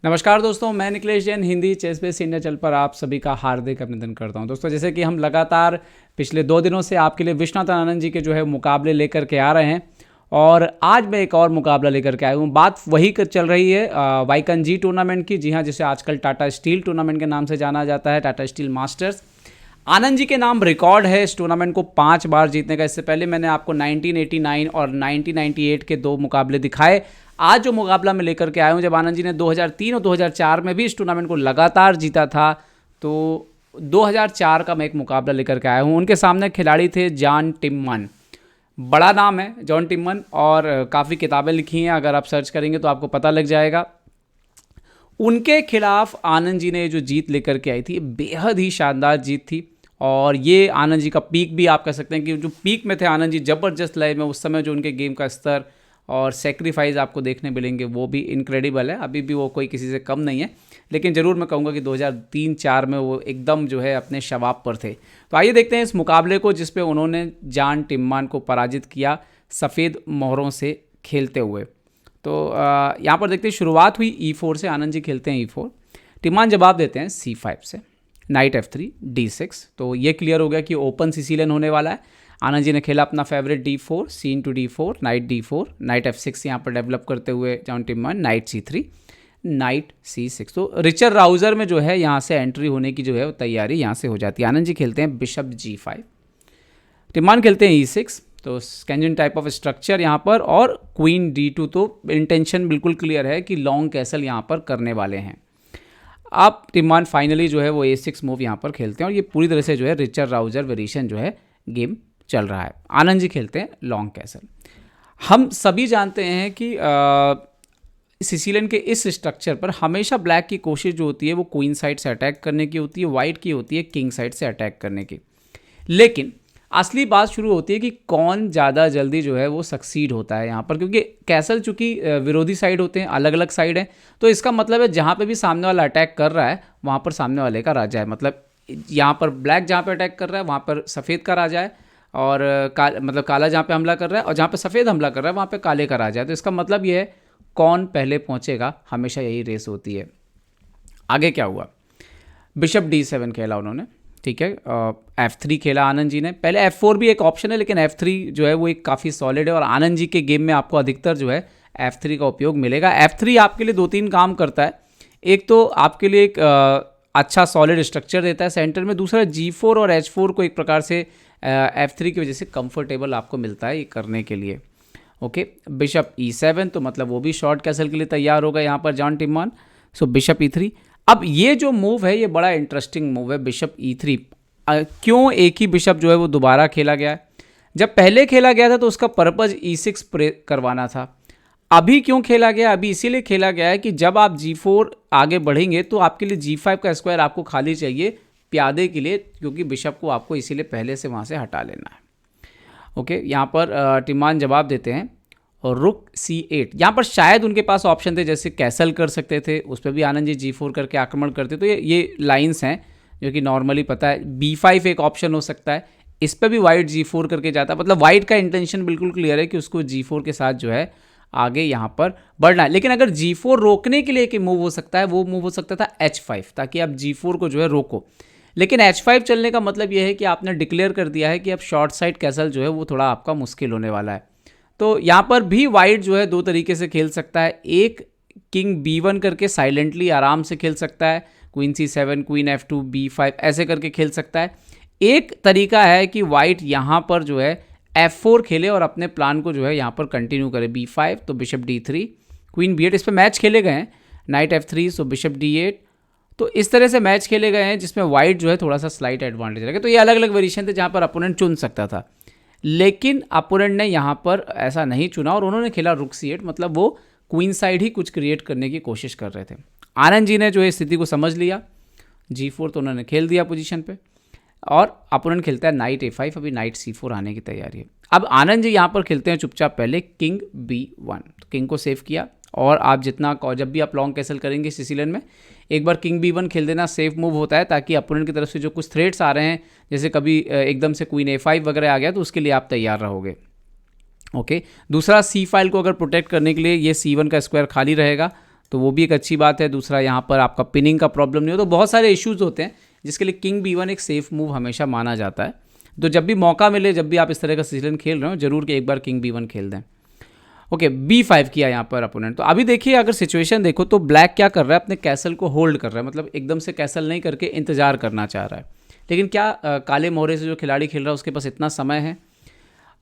नमस्कार दोस्तों, मैं Nikhilesh Jain Hindi ChessBase India channel पर आप सभी का हार्दिक अभिनंदन करता हूं। दोस्तों, जैसे कि हम लगातार पिछले 2 दिनों से आपके लिए विश्वनाथन आनंद जी के जो है मुकाबले लेकर के आ रहे हैं और आज मैं एक और मुकाबला लेकर के आया हूं। बात वही चल रही है वाईकनजी टूर्नामेंट की। जी हां, जिसे आजकल टाटा स्टील टूर्नामेंट के नाम से जाना जाता है, टाटा स्टील मास्टर्स। आनंद जी के नाम रिकॉर्ड है इस टूर्नामेंट को 5 बार जीतने का। इससे पहले मैंने आपको 1989 और 1998 के 2 मुकाबले दिखाए। आज जो मुकाबला मैं लेकर के आया हूँ, जब आनंद जी ने 2003 और 2004 में भी इस टूर्नामेंट को लगातार जीता था, तो 2004 का मैं एक मुकाबला लेकर के आया हूँ। उनके सामने खिलाड़ी थे जॉन टिममन। बड़ा नाम है जॉन टिममन और काफ़ी किताबें लिखी हैं, अगर आप सर्च करेंगे तो आपको पता लग जाएगा। उनके खिलाफ आनंद जी ने जो जीत लेकर के आई थी, बेहद ही शानदार जीत थी। और ये आनंद जी का पीक भी आप कह सकते हैं कि जो पीक में थे आनंद जी, ज़बरदस्त लय में उस समय जो उनके गेम का स्तर और सेक्रीफाइस आपको देखने मिलेंगे वो भी इनक्रेडिबल है। अभी भी वो कोई किसी से कम नहीं है, लेकिन ज़रूर मैं कहूँगा कि 2003-04 में वो एकदम जो है अपने शबाब पर थे। तो आइए देखते हैं इस मुकाबले को, जिस पे उन्होंने जॉन टिममन को पराजित किया सफ़ेद मोहरों से खेलते हुए। तो यहाँ पर देखते हैं शुरुआत हुई E4 से। आनंद जी खेलते हैं E4, टिममन जवाब देते हैं C5 से, नाइट F3 D6। तो ये क्लियर हो गया कि ओपन सिसिलियन होने वाला है। आनंद जी ने खेला अपना favourite D4, C/D4, night D4, night F6 यहाँ पर डेवलप करते हुए John टिममन, night C3, night C6। तो रिचर्ड राउजर में जो है यहाँ से एंट्री होने की जो है वो तैयारी यहाँ से हो जाती है। आनंद जी खेलते हैं बिशप G5, टिममन खेलते हैं E6। तो स्कैंजन टाइप ऑफ स्ट्रक्चर यहाँ पर, और क्वीन D2। तो इंटेंशन बिल्कुल क्लियर है कि लॉन्ग कैसल यहाँ पर करने वाले हैं। अब टिममन फाइनली जो है वो A6 मूव यहाँ पर खेलते हैं और ये पूरी तरह से जो है रिचर्ड राउजर वेरिएशन जो है गेम चल रहा है। आनंद जी खेलते हैं लॉन्ग कैसल। हम सभी जानते हैं कि सिसिलियन के इस स्ट्रक्चर पर हमेशा ब्लैक की कोशिश जो होती है वो क्वीन साइड से अटैक करने की होती है, वाइट की होती है किंग साइड से अटैक करने की। लेकिन असली बात शुरू होती है कि कौन ज़्यादा जल्दी जो है वो सक्सीड होता है यहाँ पर, क्योंकि कैसल चूंकि विरोधी साइड होते हैं, अलग अलग साइड हैं। तो इसका मतलब है जहाँ पे भी सामने वाला अटैक कर रहा है वहाँ पर सामने वाले का राजा है। मतलब यहाँ पर ब्लैक जहाँ पे अटैक कर रहा है वहाँ पर सफ़ेद का राजा है, और मतलब काला जहाँ पे हमला कर रहा है और जहाँ पे सफ़ेद हमला कर रहा है वहाँ पे काले का राजा है। तो इसका मतलब ये है कौन पहले पहुँचेगा, हमेशा यही रेस होती है। आगे क्या हुआ, बिशप D7 खेला उन्होंने, ठीक है। F3 खेला आनंद जी ने। पहले F4 भी एक ऑप्शन है, लेकिन F3 जो है वो एक काफ़ी सॉलिड है और आनंद जी के गेम में आपको अधिकतर जो है F3 का उपयोग मिलेगा। F3 आपके लिए 2-3 काम करता है। एक तो आपके लिए एक अच्छा सॉलिड स्ट्रक्चर देता है सेंटर में, दूसरा G4 और H4 को एक प्रकार से F3 की वजह से कंफर्टेबल आपको मिलता है ये करने के लिए। ओके, बिशप E7, तो मतलब वो भी शॉर्ट कैसल के लिए तैयार होगा यहाँ पर जॉन टिममन। सो बिशप E3। अब ये जो मूव है ये बड़ा इंटरेस्टिंग मूव है, बिशप E3। क्यों एक ही बिशप जो है वो दोबारा खेला गया है? जब पहले खेला गया था तो उसका पर्पज़ E6 करवाना था। अभी क्यों खेला गया? अभी इसीलिए खेला गया है कि जब आप G4 आगे बढ़ेंगे तो आपके लिए G5 का स्क्वायर आपको खाली चाहिए प्यादे के लिए, क्योंकि बिशप को आपको इसीलिए पहले से वहाँ से हटा लेना है। ओके, यहाँ पर टिममन जवाब देते हैं और रुक C8। यहाँ पर शायद उनके पास ऑप्शन थे, जैसे कैसल कर सकते थे, उस पर भी आनंद जी G4 करके आक्रमण करते। तो ये लाइंस हैं जो कि नॉर्मली पता है। B5 एक ऑप्शन हो सकता है, इस पर भी वाइट G4 करके जाता है। मतलब वाइट का इंटेंशन बिल्कुल क्लियर है कि उसको G4 के साथ जो है आगे यहाँ पर बढ़ना है। लेकिन अगर G4 रोकने के लिए एक मूव हो सकता है, वो मूव हो सकता था H5, ताकि आप G4 को जो है रोको। लेकिन H5 चलने का मतलब यह है कि आपने डिक्लेयर कर दिया है कि अब शॉर्ट साइड कैसल जो है वो थोड़ा आपका मुश्किल होने वाला है। तो यहाँ पर भी वाइट जो है 2 तरीके से खेल सकता है। एक, किंग B1 करके साइलेंटली आराम से खेल सकता है, queen C7, queen F2, B5 ऐसे करके खेल सकता है। एक तरीका है कि वाइट यहाँ पर जो है F4 खेले और अपने प्लान को जो है यहाँ पर कंटिन्यू करे, B5, तो बिशप D3, क्वीन B8। इस पर मैच खेले गए हैं, नाइट F3, सो बिशप D8। तो इस तरह से मैच खेले गए हैं जिसमें वाइट जो है थोड़ा सा स्लाइट एडवांटेज रहेगा। तो ये अलग अलग वेरिएशन थे जहाँ पर अपोनेंट चुन सकता था, लेकिन अपोनेंट ने यहाँ पर ऐसा नहीं चुना और उन्होंने खेला रुक C8। मतलब वो क्वीन साइड ही कुछ क्रिएट करने की कोशिश कर रहे थे। आनंद जी ने जो है स्थिति को समझ लिया, G4 तो उन्होंने खेल दिया पोजीशन पे, और अपोनेंट खेलता है नाइट A5। अभी नाइट C4 आने की तैयारी है। अब आनंद जी यहाँ पर खेलते हैं चुपचाप पहले किंग B1, तो किंग को सेव किया। और आप जब भी आप लॉन्ग कैसल करेंगे सिसिलियन में, एक बार किंग B1 खेल देना सेफ मूव होता है, ताकि अपोनेंट की तरफ से जो कुछ थ्रेट्स आ रहे हैं, जैसे कभी एकदम से क्वीन A5 वगैरह आ गया, तो उसके लिए आप तैयार रहोगे। ओके, दूसरा C फाइल को अगर प्रोटेक्ट करने के लिए ये C1 का स्क्वायर खाली रहेगा, तो वो भी एक अच्छी बात है। दूसरा यहाँ पर आपका पिनिंग का प्रॉब्लम नहीं हो, तो बहुत सारे इश्यूज होते हैं जिसके लिए किंग B1 एक सेफ मूव हमेशा माना जाता है। तो जब भी मौका मिले, जब भी आप इस तरह का सीजन खेल रहे हो, जरूर कि एक बार किंग B1 खेल दें। ओके, B5 किया यहाँ पर अपोनेंट। तो अभी देखिए, अगर सिचुएशन देखो तो ब्लैक क्या कर रहा है, अपने कैसल को होल्ड कर रहा है, मतलब एकदम से कैसल नहीं करके इंतजार करना चाह रहा है। लेकिन क्या काले मोहरे से जो खिलाड़ी खेल रहा है उसके पास इतना समय है?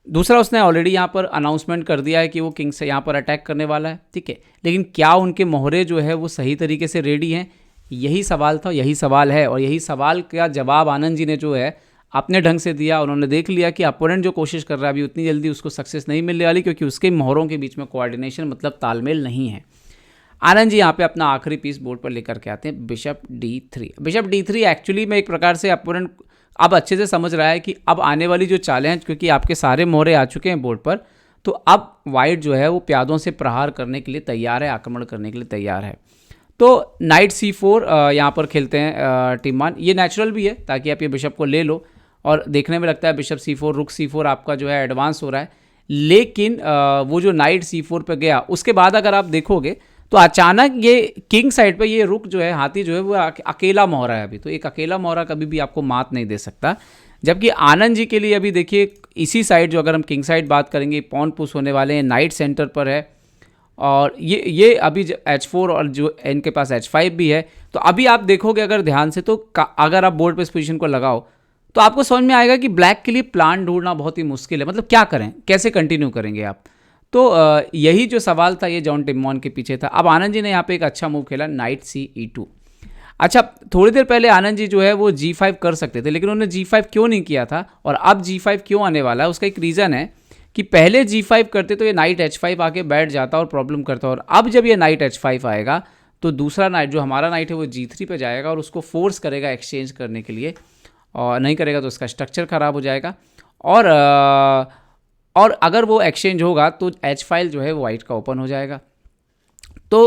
दूसरा, उसने ऑलरेडी यहाँ पर अनाउंसमेंट कर दिया है कि वो किंग से यहाँ पर अटैक करने वाला है, ठीक है। लेकिन क्या उनके मोहरे जो है वो सही तरीके से रेडी हैं? यही सवाल था, यही सवाल है, और यही सवाल का जवाब आनंद जी ने जो है अपने ढंग से दिया। उन्होंने देख लिया कि अपोनेंट जो कोशिश कर रहा है अभी उतनी जल्दी उसको सक्सेस नहीं मिलने वाली, क्योंकि उसके मोहरों के बीच में कोऑर्डिनेशन मतलब तालमेल नहीं है। आनंद जी यहाँ पे अपना आखिरी पीस बोर्ड पर लेकर के आते हैं, bishop D3। Bishop D3 actually में एक प्रकार से अपोनेंट अब अच्छे से समझ रहा है कि अब आने वाली जो चालें हैं, क्योंकि आपके सारे मोहरे आ चुके हैं बोर्ड पर, तो अब वाइट जो है वो प्यादों से प्रहार करने के लिए तैयार है, आक्रमण करने के लिए तैयार है। तो नाइट C4 यहाँ पर खेलते हैं टीमान। ये नेचुरल भी है ताकि आप ये बिशप को ले लो, और देखने में लगता है बिशप C4 रुक C4 आपका जो है एडवांस हो रहा है। लेकिन वो जो नाइट C4 पे गया, उसके बाद अगर आप देखोगे तो अचानक ये किंग साइड पे ये रुक जो है, हाथी जो है वो अकेला मोहरा है अभी। तो एक अकेला मोहरा कभी भी आपको मात नहीं दे सकता। जबकि आनंद जी के लिए अभी देखिए, इसी साइड जो अगर हम किंग साइड बात करेंगे, पॉन पुश होने वाले हैं, नाइट सेंटर पर है, और ये अभी H4 और जो इनके पास H5 भी है। तो अभी आप देखोगे अगर ध्यान से, तो अगर आप बोर्ड पे इस पोजीशन को लगाओ तो आपको समझ में आएगा कि ब्लैक के लिए प्लान ढूंढना बहुत ही मुश्किल है। मतलब क्या करें, कैसे कंटिन्यू करेंगे आप? तो यही जो सवाल था ये जॉन टिम्मॉन के पीछे था। अब आनंद जी ने यहाँ पे एक अच्छा मूव खेला, नाइट CE2। अच्छा, थोड़ी देर पहले आनंद जी जो है वो G5 कर सकते थे, लेकिन उन्होंने G5 क्यों नहीं किया था और अब G5 क्यों आने वाला है? उसका एक रीज़न है कि पहले G5 करते तो ये नाइट H5 आके बैठ जाता और प्रॉब्लम करता, और अब जब ये नाइट H5 आएगा तो दूसरा नाइट जो हमारा नाइट है वो G3 पे जाएगा और उसको फोर्स करेगा एक्सचेंज करने के लिए, और नहीं करेगा तो उसका स्ट्रक्चर ख़राब हो जाएगा। और अगर वो एक्सचेंज होगा तो H फाइल जो है वो वाइट का ओपन हो जाएगा। तो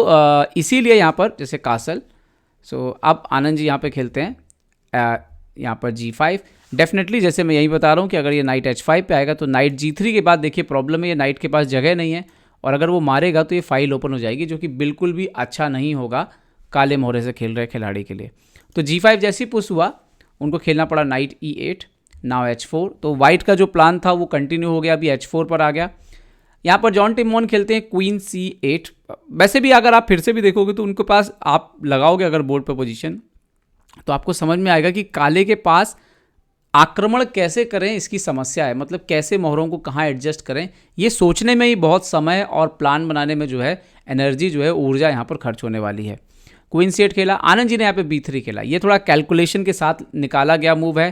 इसीलिए यहाँ पर जैसे कासल, सो अब आनंद जी यहाँ पे खेलते हैं यहाँ पर G5। डेफिनेटली जैसे मैं यही बता रहा हूँ कि अगर ये नाइट H5 पे आएगा तो नाइट G3 के बाद देखिए प्रॉब्लम है, ये नाइट के पास जगह नहीं है, और अगर वो मारेगा तो ये फाइल ओपन हो जाएगी, जो कि बिल्कुल भी अच्छा नहीं होगा काले मोहरे से खेल रहे खिलाड़ी के लिए। तो G5 जैसे ही पुश हुआ, उनको खेलना पड़ा नाइट E8, नाउ H4। तो वाइट का जो प्लान था वो कंटिन्यू हो गया, अभी H4 पर आ गया। यहाँ पर जॉन टिम्मॉन खेलते हैं क्वीन C8। वैसे भी अगर आप फिर से भी देखोगे तो उनके पास आप लगाओगे अगर बोर्ड पर पोजीशन, तो आपको समझ में आएगा कि काले के पास आक्रमण कैसे करें इसकी समस्या है। मतलब कैसे मोहरों को कहाँ एडजस्ट करें, ये सोचने में ही बहुत समय और प्लान बनाने में जो है एनर्जी जो है ऊर्जा यहाँ पर खर्च होने वाली है। क्वीन C8 खेला, आनंद जी ने यहाँ पे B3 खेला। ये थोड़ा कैलकुलेशन के साथ निकाला गया मूव है।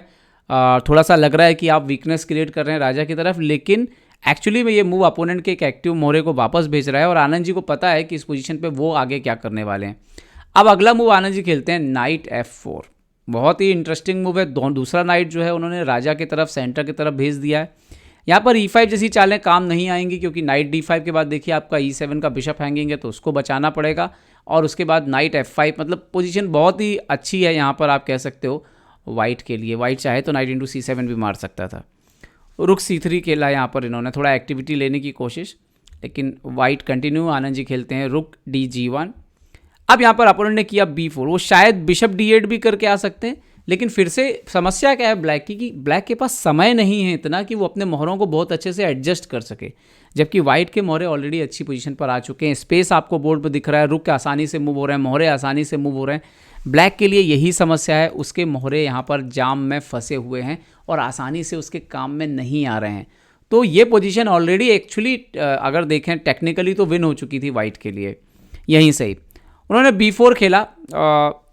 थोड़ा सा लग रहा है कि आप वीकनेस क्रिएट कर रहे हैं राजा की तरफ, लेकिन एक्चुअली में ये मूव अपोनेंट के एक एक्टिव मोहरे को वापस भेज रहा है, और आनंद जी को पता है कि इस पोजीशन पे वो आगे क्या करने वाले हैं। अब अगला मूव आनंद जी खेलते हैं नाइट F4। बहुत ही इंटरेस्टिंग मूव है। दूसरा नाइट जो है उन्होंने राजा की तरफ, सेंटर की तरफ भेज दिया है। यहाँ पर E5 जैसी चालें काम नहीं आएंगी, क्योंकि नाइट D5 के बाद देखिए आपका E7 का बिशप हैंगिंग है, तो उसको बचाना पड़ेगा। और उसके बाद नाइट F5, मतलब पोजीशन बहुत ही अच्छी है यहाँ पर आप कह सकते हो वाइट के लिए। वाइट चाहे तो नाइट इंटू C7 भी मार सकता था। रुक C3 खेला यहाँ पर इन्होंने, थोड़ा एक्टिविटी लेने की कोशिश, लेकिन वाइट कंटिन्यू। आनंद जी खेलते हैं रुक DG1। अब यहाँ पर अपोनेंट ने किया B4। वो शायद बिशप D8 भी करके आ सकते हैं, लेकिन फिर से समस्या क्या है ब्लैक की, कि ब्लैक के पास समय नहीं है इतना कि वो अपने मोहरों को बहुत अच्छे से एडजस्ट कर सके, जबकि वाइट के मोहरे ऑलरेडी अच्छी पोजीशन पर आ चुके हैं। स्पेस आपको बोर्ड पर दिख रहा है, रुक आसानी से मूव हो रहे हैं, मोहरे आसानी से मूव हो रहे हैं। ब्लैक के लिए यही समस्या है, उसके मोहरे यहाँ पर जाम में फंसे हुए हैं और आसानी से उसके काम में नहीं आ रहे हैं। तो ये पोजीशन ऑलरेडी एक्चुअली अगर देखें टेक्निकली तो विन हो चुकी थी वाइट के लिए। यहीं से ही उन्होंने B4 खेला,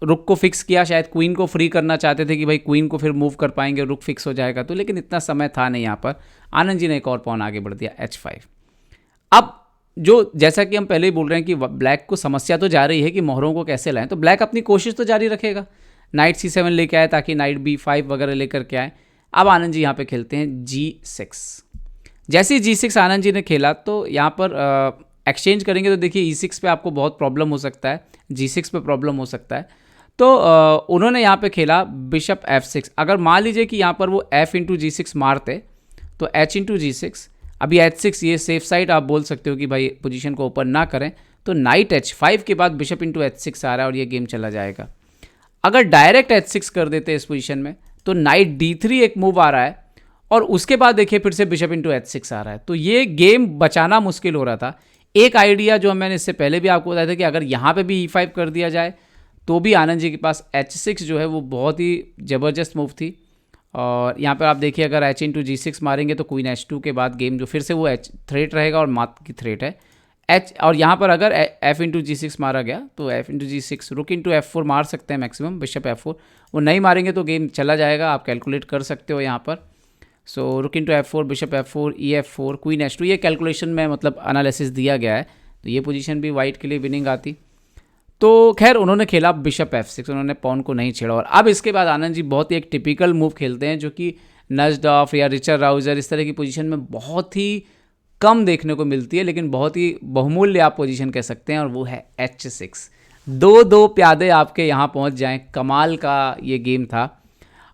रुक को फिक्स किया। शायद क्वीन को फ्री करना चाहते थे कि भाई क्वीन को फिर मूव कर पाएंगे, रुक फिक्स हो जाएगा, तो लेकिन इतना समय था नहीं यहाँ पर। आनंद जी ने एक और पॉन आगे बढ़ दिया H5। अब जो जैसा कि हम पहले ही बोल रहे हैं कि ब्लैक को समस्या तो जा रही है कि मोहरों को कैसे लाएं, तो ब्लैक अपनी कोशिश तो जारी रखेगा। नाइट C7 लेके आए ताकि नाइट B5 वगैरह लेकर के आए। अब आनंद जी यहाँ पे खेलते हैं G6। जैसे ही G6 आनंद जी ने खेला तो यहाँ पर एक्सचेंज करेंगे तो देखिए E6 पे आपको बहुत प्रॉब्लम हो सकता है, G6 पे प्रॉब्लम हो सकता है। तो उन्होंने यहाँ पे खेला बिशप F6। अगर मान लीजिए कि यहाँ पर वो F इंटू G6 मारते तो H इंटू G6, अभी H6 ये सेफ साइड आप बोल सकते हो कि भाई पोजीशन को ओपन ना करें, तो नाइट H5 के बाद बिशप इंटू H6 आ रहा है और ये गेम चला जाएगा। अगर डायरेक्ट H6 कर देते इस पोजीशन में तो नाइट D3 एक मूव आ रहा है और उसके बाद देखिए फिर से बिशप इंटू H6 आ रहा है, तो ये गेम बचाना मुश्किल हो रहा था। एक आइडिया जो मैंने इससे पहले भी आपको बताया था कि अगर यहाँ पे भी E5 कर दिया जाए तो भी आनंद जी के पास H6 जो है वो बहुत ही ज़बरदस्त मूव थी। और यहाँ पर आप देखिए अगर H इंटू G6 मारेंगे तो क्वीन H2 के बाद गेम जो फिर से वो H थ्रेट रहेगा और मात की थ्रेट है H। और यहाँ पर अगर F इंटू G6 मारा गया तो F इंटू G6 रुक इंटू F4 मार सकते हैं मैक्सिमम, बिशप F4 वो नहीं मारेंगे तो गेम चला जाएगा, आप कैलकुलेट कर सकते हो यहाँ पर। सो रुक into F4 bishop F4 EF4 queen H2, ये कैलकुलेशन में मतलब एनालिसिस दिया गया है, तो ये पोजीशन भी वाइट के लिए विनिंग आती। तो खैर उन्होंने खेला बिशप F6, उन्होंने पॉन को नहीं छेड़ा। और अब इसके बाद आनंद जी बहुत ही एक टिपिकल मूव खेलते हैं जो कि नज्ड ऑफ या रिचर्ड राउजर इस तरह की पोजीशन में बहुत ही कम देखने को मिलती है, लेकिन बहुत ही बहुमूल्य आप पोजीशन कह सकते हैं, और वो है H6। दो प्यादे आपके यहाँ पहुँच जाएं, कमाल का ये गेम था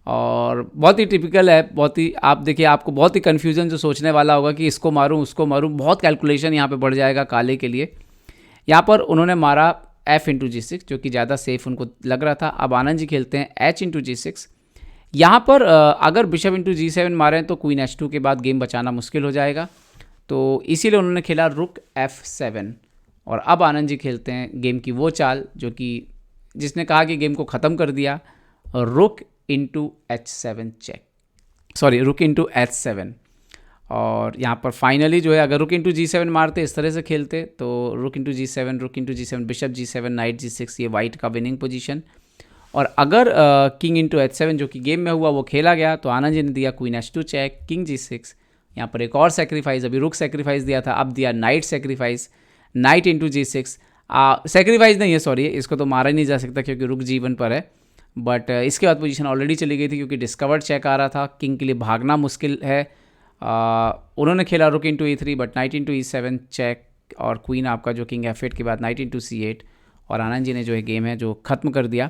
और बहुत ही टिपिकल है। बहुत ही आप देखिए आपको बहुत ही कन्फ्यूजन जो सोचने वाला होगा कि इसको मारूं उसको मारूं, बहुत कैलकुलेशन यहाँ पे बढ़ जाएगा काले के लिए। यहाँ पर उन्होंने मारा F इंटू G6 जो कि ज़्यादा सेफ उनको लग रहा था। अब आनंद जी खेलते हैं H इंटू G6। यहाँ पर अगर बिशप इंटू G7 मारें तो क्वीन H2 के बाद गेम बचाना मुश्किल हो जाएगा, तो इसीलिए उन्होंने खेला रुक F7। और अब आनंद जी खेलते हैं गेम की वो चाल जो कि जिसने कहा कि गेम को ख़त्म कर दिया, rook into H7 check, sorry rook into H7। और यहाँ पर फाइनली जो है अगर रुक इंटू G7 मारते इस तरह से खेलते तो रुक into G7 bishop G7 night G6, ये वाइट का विनिंग पोजीशन। और अगर किंग इंटू H7 जो कि गेम में हुआ वो खेला गया तो आनंद जी ने दिया queen H2 check, king G6। यहाँ पर एक और सेक्रीफाइस, अभी रुक सेक्रीफाइस दिया था, अब दिया night sacrifice, night into G6। Sacrifice नहीं है, सॉरी इसको तो मारा ही नहीं जा सकता क्योंकि रुक G1 पर है, बट इसके बाद पोजीशन ऑलरेडी चली गई थी क्योंकि डिस्कवर्ड चेक आ रहा था, किंग के लिए भागना मुश्किल है। उन्होंने खेला rook into E3 but knight into E7 check, और क्वीन आपका जो किंग F8 के बाद नाइट इंटू C8, और आनंद जी ने जो है गेम है जो ख़त्म कर दिया।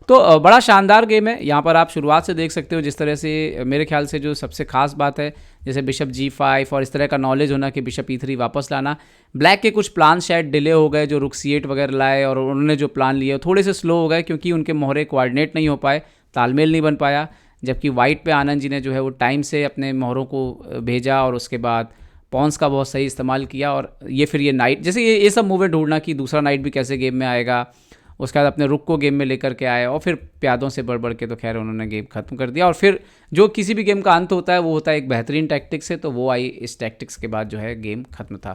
तो बड़ा शानदार गेम है। यहाँ पर आप शुरुआत से देख सकते हो जिस तरह से, मेरे ख्याल से जो सबसे खास बात है जैसे बिशप G5 और इस तरह का नॉलेज होना कि बिशप E3 वापस लाना। ब्लैक के कुछ प्लान शायद डिले हो गए, जो रुक C8 वगैरह लाए और उन्होंने जो प्लान लिए थोड़े से स्लो हो गए क्योंकि उनके मोहरे कोऑर्डिनेट नहीं हो पाए, तालमेल नहीं बन पाया। जबकि वाइट पे आनंद जी ने जो है वो टाइम से अपने मोहरों को भेजा और उसके बाद पॉन्स का बहुत सही इस्तेमाल किया, और ये फिर ये नाइट जैसे ये सब मूवें ढूंढना कि दूसरा नाइट भी कैसे गेम में आएगा, उसके बाद अपने रुक को गेम में लेकर के आए और फिर प्यादों से बढ़ के तो खैर उन्होंने गेम खत्म कर दिया। और फिर जो किसी भी गेम का अंत होता है वो होता है एक बेहतरीन टैक्टिक्स से, तो वो आई इस टैक्टिक्स के बाद जो है गेम खत्म था।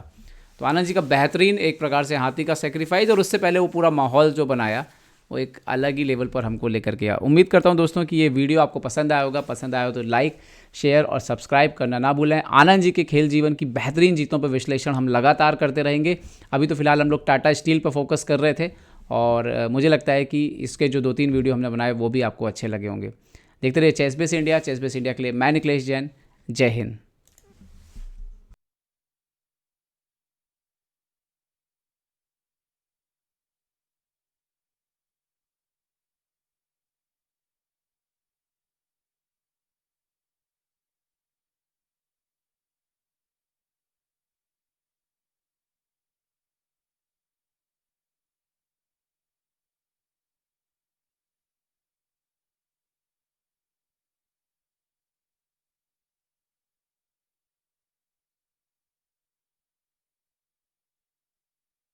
तो आनंद जी का बेहतरीन एक प्रकार से हाथी का सेक्रीफाइस, और उससे पहले वो पूरा माहौल जो बनाया वो एक अलग ही लेवल पर हमको लेकर के आया। उम्मीद करता हूँ दोस्तों कि ये वीडियो आपको पसंद आया होगा। पसंद आया हो तो लाइक शेयर और सब्सक्राइब करना ना भूलें। आनंद जी के खेल जीवन की बेहतरीन जीतों पर विश्लेषण हम लगातार करते रहेंगे। अभी तो फिलहाल हम लोग टाटा स्टील पर फोकस कर रहे थे, और मुझे लगता है कि इसके जो 2-3 वीडियो हमने बनाए वो भी आपको अच्छे लगे होंगे। देखते रहिए ChessBase India. ChessBase India के लिए मैं निखिलेश जैन, जय हिंद।